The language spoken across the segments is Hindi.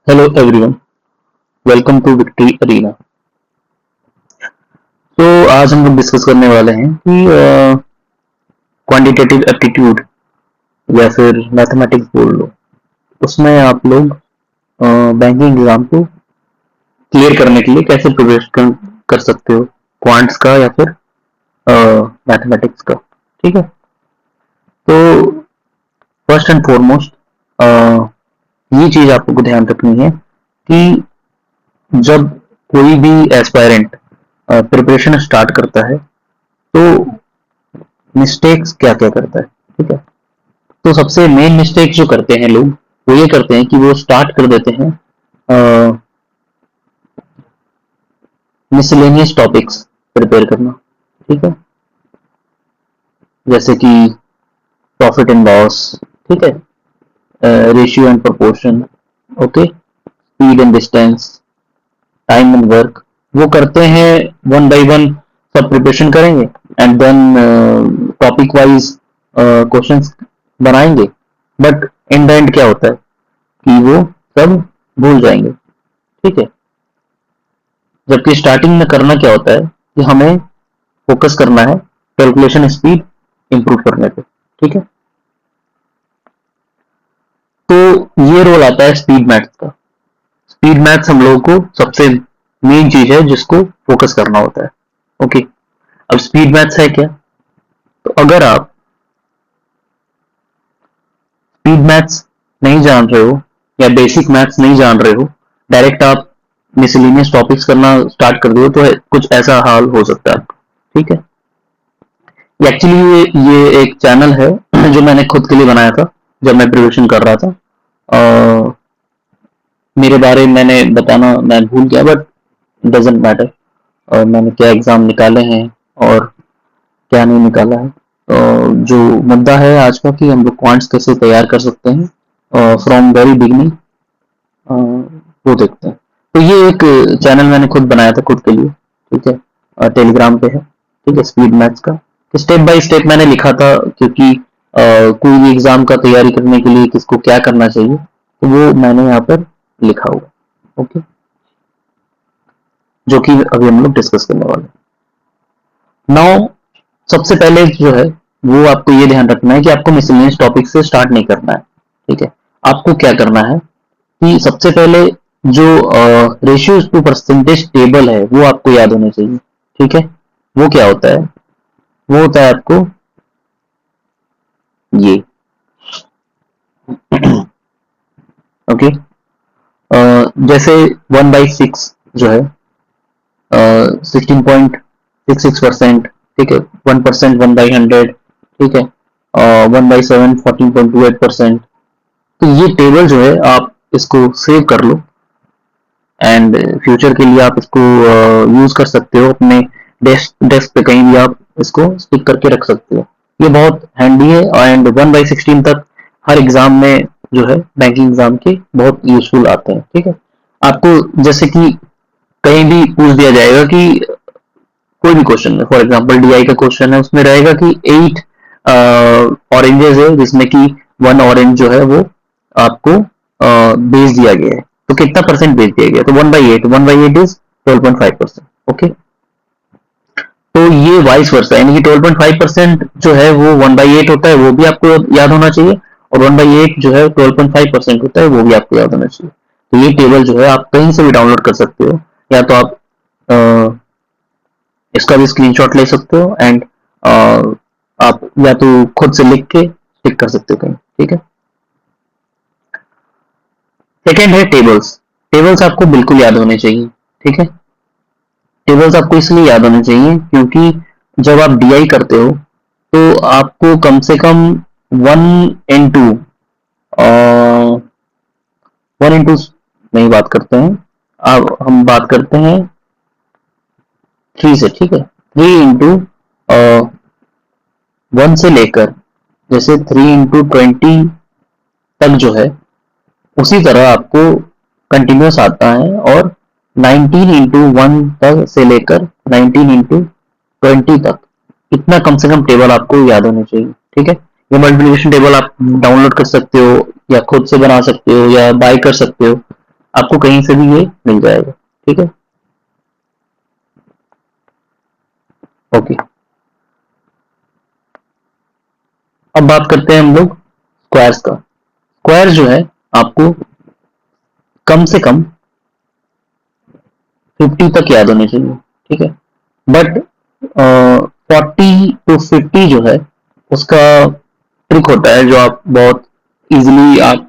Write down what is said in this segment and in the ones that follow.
Hello everyone, welcome to Victory Arena। तो आज हम लोग डिस्कस करने वाले हैं कि क्वांटिटेटिव एप्टीट्यूड या फिर मैथमेटिक्स बोल लो, उसमें आप लोग बैंकिंग एग्जाम को क्लियर करने के लिए कैसे प्रिपरेशन कर सकते हो, क्वांट्स का या फिर मैथमेटिक्स का। ठीक है, तो फर्स्ट एंड फॉरमोस्ट ये चीज आपको ध्यान रखनी है कि जब कोई भी एस्पायरेंट प्रिपरेशन स्टार्ट करता है तो मिस्टेक्स क्या क्या करता है। ठीक है, तो सबसे मेन मिस्टेक जो करते हैं लोग वो ये करते हैं कि वो स्टार्ट कर देते हैं मिसलेनियस टॉपिक्स प्रिपेयर करना। ठीक है, जैसे कि प्रॉफिट एंड लॉस, ठीक है, ratio and proportion, okay, speed and distance, time and work, वो करते हैं वन बाय वन, सब प्रिपरेशन करेंगे and then topic wise questions बनाएंगे। बट इन द एंड क्या होता है कि वो सब भूल जाएंगे। ठीक है, जबकि स्टार्टिंग में करना क्या होता है कि हमें फोकस करना है कैलकुलेशन स्पीड इंप्रूव करने पे। ठीक है, तो ये रोल आता है स्पीड मैथ्स का। स्पीड मैथ्स हम लोगों को सबसे मेन चीज है जिसको फोकस करना होता है। ओके, अब स्पीड मैथ्स है क्या, तो अगर आप स्पीड मैथ्स नहीं जान रहे हो या बेसिक मैथ्स नहीं जान रहे हो, डायरेक्ट आप मिसलिनियस टॉपिक्स करना स्टार्ट कर दो तो कुछ ऐसा हाल हो सकता है आपका। ठीक है, एक्चुअली ये एक चैनल है जो मैंने खुद के लिए बनाया था जब मैं प्रिपरेशन कर रहा था। मेरे बारे में मैंने बताना मैं भूल गया, बट डजेंट मैटर। और मैंने क्या एग्जाम निकाले हैं और क्या नहीं निकाला है। जो मुद्दा है आज का कि हम लोग क्वांट्स कैसे तैयार कर सकते हैं फ्रॉम वेरी बिगनिंग, वो देखते हैं। तो ये एक चैनल मैंने खुद बनाया था खुद के लिए। ठीक है, टेलीग्राम पे है। ठीक है, स्पीड मैथ्स का स्टेप बाय स्टेप मैंने लिखा था, क्योंकि कोई भी एग्जाम का तैयारी करने के लिए किसको क्या करना चाहिए तो वो मैंने यहाँ पर लिखा हुआ। ओके, जो कि अभी हम लोग डिस्कस करने वाले हैं। नाउ सबसे पहले जो है वो आपको ये ध्यान रखना है कि आपको मिसलेनियस टॉपिक से स्टार्ट नहीं करना है। ठीक है, आपको क्या करना है कि सबसे पहले जो रेशियो टू परसेंटेज टेबल है वो आपको याद होना चाहिए। ठीक है, वो क्या होता है, वो होता है आपको ये ओके, जैसे 1/6 जो है 16.66%। ठीक है, 1%, 1/100। ठीक है, 1/7 14.28%। तो ये टेबल जो है आप इसको सेव कर लो एंड फ्यूचर के लिए आप इसको यूज कर सकते हो। अपने डेस्क पे कहीं भी आप इसको स्टिक करके रख सकते हो। ये बहुत हैंडी है एंड 1/16 तक हर एग्जाम में जो है बैंकिंग एग्जाम के बहुत यूजफुल आते हैं। ठीक है, आपको जैसे कि कहीं भी पूछ दिया जाएगा कि कोई भी क्वेश्चन में, फॉर एग्जांपल डीआई का क्वेश्चन है, उसमें रहेगा कि 8 ऑरेंजेस है जिसमें कि 1 ऑरेंज जो है वो आपको बेच दिया गया है, तो कितना परसेंट बेच दिया गया, तो 1/8, 1/8 इज 12.5%। ओके, तो ये वाइस वर्सा, यानी कि 12.5% जो है वो 1/8 होता है, वो भी आपको याद होना चाहिए, और 1/8 जो है 12.5% होता है, वो भी आपको याद होना चाहिए। तो ये टेबल जो है आप कहीं से भी डाउनलोड कर सकते हो, या तो आप इसका भी स्क्रीनशॉट ले सकते हो एंड आप या तो खुद से लिख के टिक कर सकते हो कहीं। ठीक है, सेकेंड है टेबल्स। टेबल्स आपको बिल्कुल याद होने चाहिए। ठीक है, टेबल्स आपको इसलिए याद होने चाहिए क्योंकि जब आप डीआई करते हो तो आपको कम से कम 1 into 1 into नहीं बात करते हैं, अब हम बात करते हैं 3 से। ठीक है, 3 into 1 से लेकर जैसे 3 into 20 तक जो है उसी तरह आपको कंटिन्यूस आता है, और 19 into 1 तक से लेकर 19 into 20 तक इतना कम से कम टेबल आपको याद होने चाहिए। ठीक है, ये मल्टीप्लिकेशन टेबल आप डाउनलोड कर सकते हो या खुद से बना सकते हो या बाय कर सकते हो। आपको कहीं से भी ये मिल जाएगा। ठीक है, ओके। अब बात करते हैं हम लोग स्क्वायर्स का। स्क्वायर जो है आपको कम से कम 50 तक याद होने चाहिए। ठीक है, बट 40 to 50 जो है उसका ट्रिक होता है, जो आप बहुत इजीली आप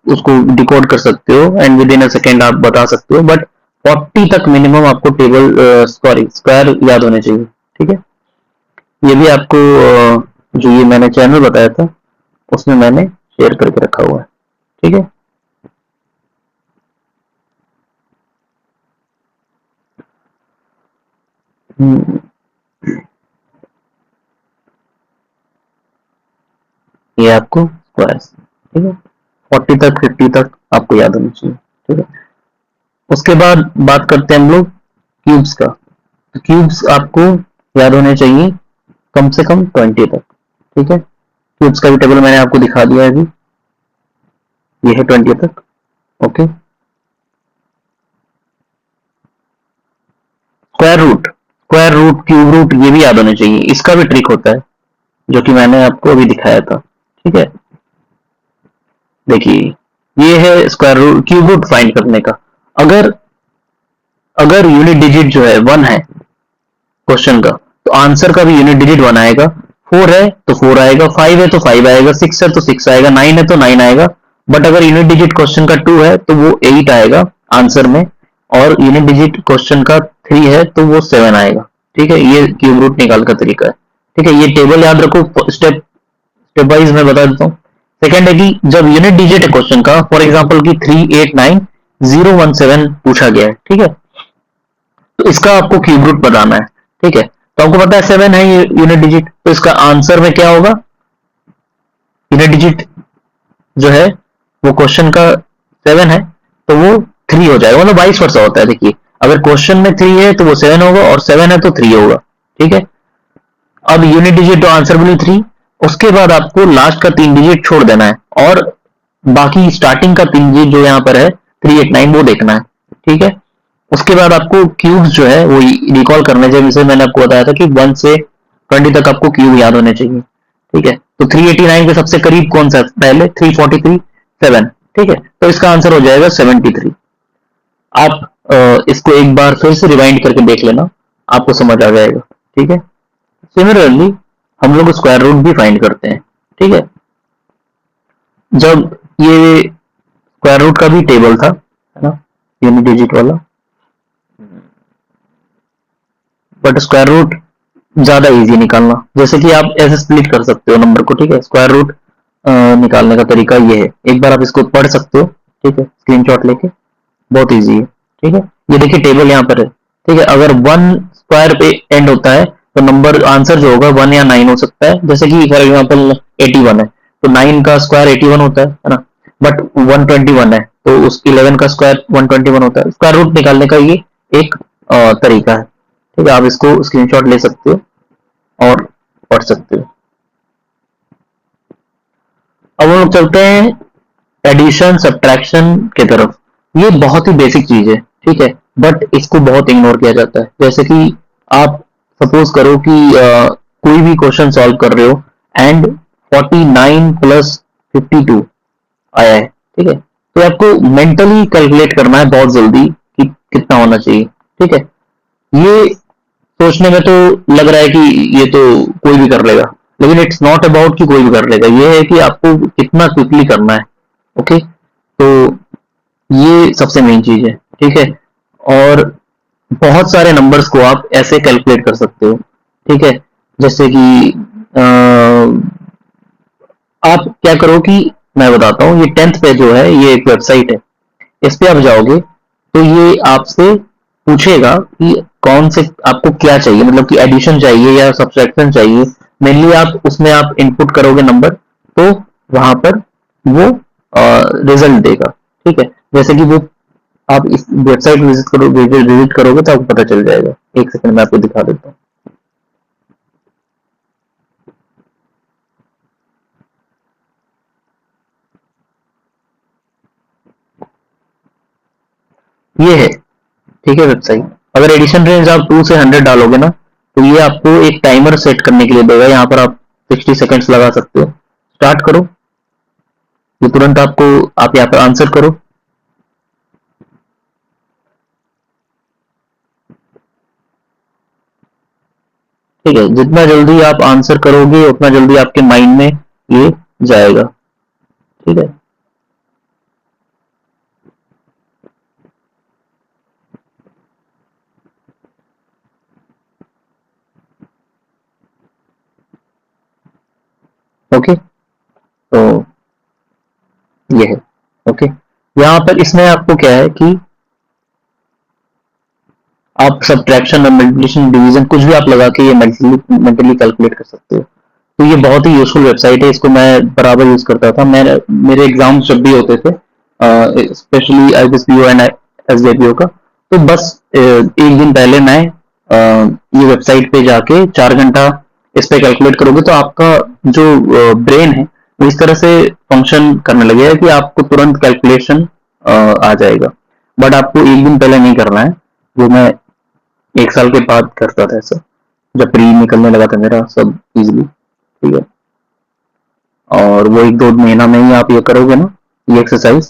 उसको डिकोड कर सकते हो and with in a second आप बता सकते हो, बट 40 तक मिनिमम आपको टेबल सॉरी स्क्वायर याद होने चाहिए। ठीक है, ये भी आपको जो ये मैंने चैनल बताया था उसमें मैंने शेयर करके रखा हुआ है। ठीक है, हम्म, ये आपको स्क्वायर्स, ठीक है, 40 तक 50 तक आपको याद होनी चाहिए। ठीक है, उसके बाद बात करते हैं हम लोग क्यूब्स का। तो क्यूब्स आपको याद होने चाहिए कम से कम 20 तक। ठीक है, क्यूब्स का भी टेबल मैंने आपको दिखा दिया है अभी, ये है 20 तक। Okay, square root cube root ये भी याद होने चाहिए, इसका भी ट्रिक होता है जो कि मैंने आपको अभी दिखाया था। ठीक है, देखिए ये है square root cube root find करने का। अगर अगर यूनिट डिजिट जो है 1 है क्वेश्चन का, तो आंसर का भी यूनिट डिजिट 1 आएगा। 4 है तो 4 आएगा, 5 है तो 5 आएगा, 6 है तो 6 आएगा, 9 है तो 9 आएगा। बट अगर यूनिट डिजिट क्वेश्चन का 2 है तो वो 8 आएगा आंसर में, और यूनिट डिजिट क्वेश्चन का 3 है तो वो 7 आएगा। ठीक है, ये क्यूब रूट निकाल का तरीका है। ठीक है, ये टेबल याद रखो, स्टेप स्टेप वाइज मैं बता देता हूँ। सेकंड है कि जब यूनिट डिजिट है क्वेश्चन का, फॉर एग्जांपल कि 389017 पूछा गया है, ठीक है, तो इसका आपको क्यूब रूट बताना है। ठीक है, तो आपको पता है 7 है ये यूनिट डिजिट, तो इसका आंसर में क्या होगा, यूनिट डिजिट जो है वो क्वेश्चन का 7 है तो वो 3 हो जाएगा, मतलब वाइस वर्सा होता है। देखिए अगर क्वेश्चन में 3 है तो वो 7 होगा, और 7 है तो 3 होगा। ठीक है, अब यूनिट डिजिट तो आंसर बोली 3, उसके बाद आपको लास्ट का 3 डिजिट छोड़ देना है, और बाकी स्टार्टिंग का 3 डिजिट जो यहाँ पर है 389 वो देखना है। ठीक है, उसके बाद आपको क्यूब्स जो है वो रिकॉल करने चाहिए, जैसे मैंने आपको बताया था कि 1 से 20 तक आपको क्यूब याद होने चाहिए। ठीक है, तो 389 के सबसे करीब कौन सा है, पहले 343 7। ठीक है, तो इसका आंसर हो जाएगा 73। आप इसको एक बार फिर से रिवाइंड करके देख लेना, आपको समझ आ जाएगा। ठीक है, सिमिलरली हम लोग स्क्वायर रूट भी फाइंड करते हैं। ठीक है, जब ये स्क्वायर रूट का भी टेबल था, है ना, यूनिट डिजिट वाला, बट स्क्वायर रूट ज्यादा इजी निकालना, जैसे कि आप ऐसे स्प्लिट कर सकते हो नंबर को। ठीक है, स्क्वायर रूट निकालने का तरीका ये है, एक बार आप इसको पढ़ सकते हो। ठीक है, स्क्रीनशॉट लेके, बहुत इजी है। ठीक है, ये देखिए टेबल यहाँ पर है। ठीक है, अगर 1 स्क्वायर पे एंड होता है तो नंबर आंसर जो होगा 1 या 9 हो सकता है, जैसे कि फॉर एग्जाम्पल 81 है तो 9 का स्क्वायर 81 होता है ना, बट 121 है तो उस 11 का स्क्वायर 121 होता है। स्क्वायर रूट निकालने का ये एक तरीका है। ठीक है, आप इसको स्क्रीनशॉट ले सकते हो और पढ़ सकते हो। अब हम लोग चलते हैं एडिशन सब्ट्रैक्शन की तरफ। ये बहुत ही बेसिक चीज है। ठीक है, बट इसको बहुत इग्नोर किया जाता है। जैसे कि आप सपोज करो कि कोई भी क्वेश्चन सॉल्व कर रहे हो एंड 49 प्लस 52 आया है। ठीक है, तो आपको मेंटली कैलकुलेट करना है बहुत जल्दी कि कितना होना चाहिए। ठीक है, ये सोचने में तो लग रहा है कि ये तो कोई भी कर लेगा, लेकिन इट्स नॉट अबाउट कि कोई भी कर लेगा, ये है कि आपको कितना क्विकली करना है। ओके, तो ये सबसे मेन चीज है। ठीक है, और बहुत सारे नंबर्स को आप ऐसे कैलकुलेट कर सकते हो। ठीक है, जैसे कि आप क्या करो कि मैं बताता हूँ, ये 10th पे जो है ये एक वेबसाइट है, इस पे आप जाओगे तो ये आपसे पूछेगा कि कौन से आपको क्या चाहिए, मतलब कि एडिशन चाहिए या सब्सट्रैक्शन चाहिए। मेनली आप उसमें आप इनपुट करोगे नंबर, तो वहां पर वो रिजल्ट देगा। ठीक है, जैसे कि वो आप इस वेबसाइट विजिट करोगे तो आपको पता चल जाएगा। एक सेकंड में आपको दिखा देता हूँ। ये है, ठीक है वेबसाइट। अगर एडिशन रेंज आप 2 से 100 डालोगे ना, तो ये आपको एक टाइमर सेट करने के लिए देगा। यहाँ पर आप 60 सेकेंड्स लगा सकते हो। स्टार्ट करो, ये तुरंत आपको, आप यहाँ पर आंसर करो। ठीक है, जितना जल्दी आप आंसर करोगे उतना जल्दी आपके माइंड में ये जाएगा। ठीक है, ओके, तो ये है। ओके, यहाँ पर इसमें आपको क्या है कि आप सब्ट्रैक्शन और मल्टीप्लिकेशन डिवीजन कुछ भी आप लगा के ये मेंटली कैलकुलेट कर सकते हो। तो ये बहुत ही यूजफुल वेबसाइट है, इसको मैं बराबर यूज करता था। मैं, मेरे एग्जाम्स जब भी होते थे, स्पेशली आईबीएसपीओ एंड एसबीआईपीओ का, तो बस एक दिन पहले मैं ये वेबसाइट पे जाके 4 घंटा इस पे कैलकुलेट करोगे तो आपका जो ब्रेन है वो इस तरह से फंक्शन करने लगेगा कि आपको तुरंत कैलकुलेशन आ जाएगा। बट आपको एक दिन पहले नहीं करना है, जो मैं 1 साल के बाद करता था ऐसा, जब प्री निकलने लगा था मेरा सब इजीली। ठीक है, और वो 1-2 महीना में ही आप ये करोगे ना, ये एक्सरसाइज,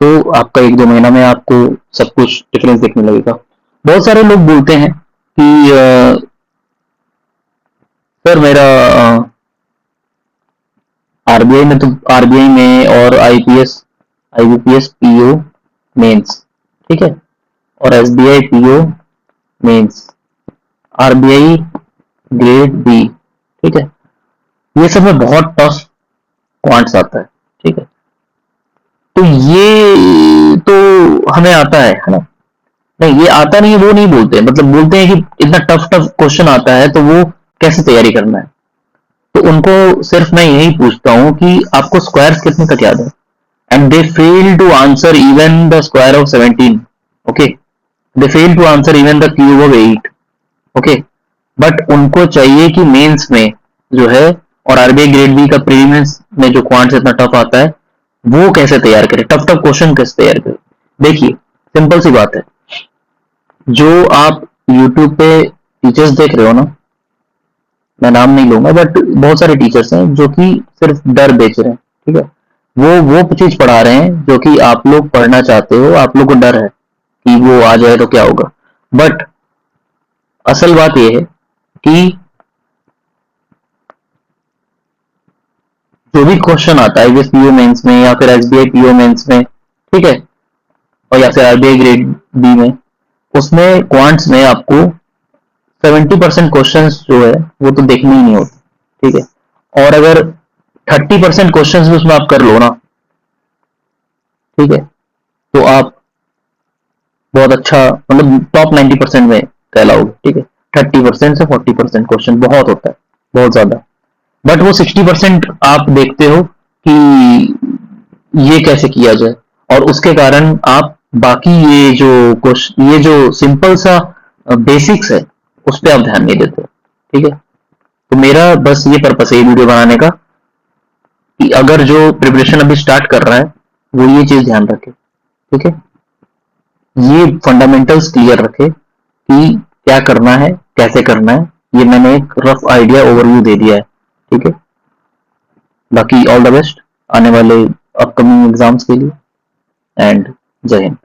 तो आपका 1-2 महीना में आपको सब कुछ डिफरेंस देखने लगेगा। बहुत सारे लोग बोलते हैं कि सर मेरा आरबीआई में, तो आरबीआई में और आईपीएस, आईबीपीएस पीओ मेंस, ठीक है, और SBI PO mains, RBI grade B, ठीक है, ये सब में बहुत टफ क्वांट्स आता है। ठीक है, तो ये तो हमें आता है ना। नहीं, ये आता नहीं है वो नहीं बोलते, मतलब बोलते हैं कि इतना टफ टफ क्वेश्चन आता है तो वो कैसे तैयारी करना है। तो उनको सिर्फ मैं यही पूछता हूँ कि आपको स्क्वायर्स कितने तक याद है, and they fail to answer even the square of 17। Okay, they fail to answer even the cube of 8। Okay, but उनको चाहिए कि मेंस में जो है, और आरबीआई ग्रेड बी का प्रीलिम्स में जो क्वांट्स इतना टफ आता है वो कैसे तैयार करें, टफ टफ क्वेश्चन कैसे तैयार करें। देखिए, सिंपल सी बात है, जो आप यूट्यूब पे टीचर्स देख रहे हो ना, मैं नाम नहीं लूंगा, बट बहुत सारे टीचर्स हैं जो कि सिर्फ डर बेच रहे हैं। ठीक है, वो चीज पढ़ा रहे हैं जो कि आप लोग पढ़ना चाहते हो, आप लोग को डर है कि वो आ जाए तो क्या होगा। बट असल बात यह है कि जो भी क्वेश्चन आता है आईबीएस पीओ मेंस में या फिर एसबीआई पीओ मेंस में, ठीक है, और या फिर आरबीआई ग्रेड बी में, उसमें क्वांट्स में आपको 70% क्वेश्चन जो है वो तो देखने ही नहीं होते। ठीक है, और अगर 30% क्वेश्चन भी उसमें आप कर लो ना, ठीक है, तो आप बहुत अच्छा, मतलब टॉप 90% में कहलाओगे। ठीक है, 30% से 40% क्वेश्चन बहुत होता है, बहुत ज्यादा। बट वो 60% आप देखते हो कि ये कैसे किया जाए, और उसके कारण आप बाकी ये जो सिंपल सा बेसिक्स है उस पर आप ध्यान नहीं देते। ठीक है, तो मेरा बस ये पर्पस है ये वीडियो बनाने का, कि अगर जो प्रिपरेशन अभी स्टार्ट कर रहा है वो ये चीज ध्यान रखे। ठीक है, ये फंडामेंटल्स क्लियर रखे कि क्या करना है, कैसे करना है। ये मैंने एक रफ आइडिया ओवरव्यू दे दिया है। ठीक है, बाकी ऑल द बेस्ट आने वाले अपकमिंग एग्जाम्स के लिए, एंड जय हिंद।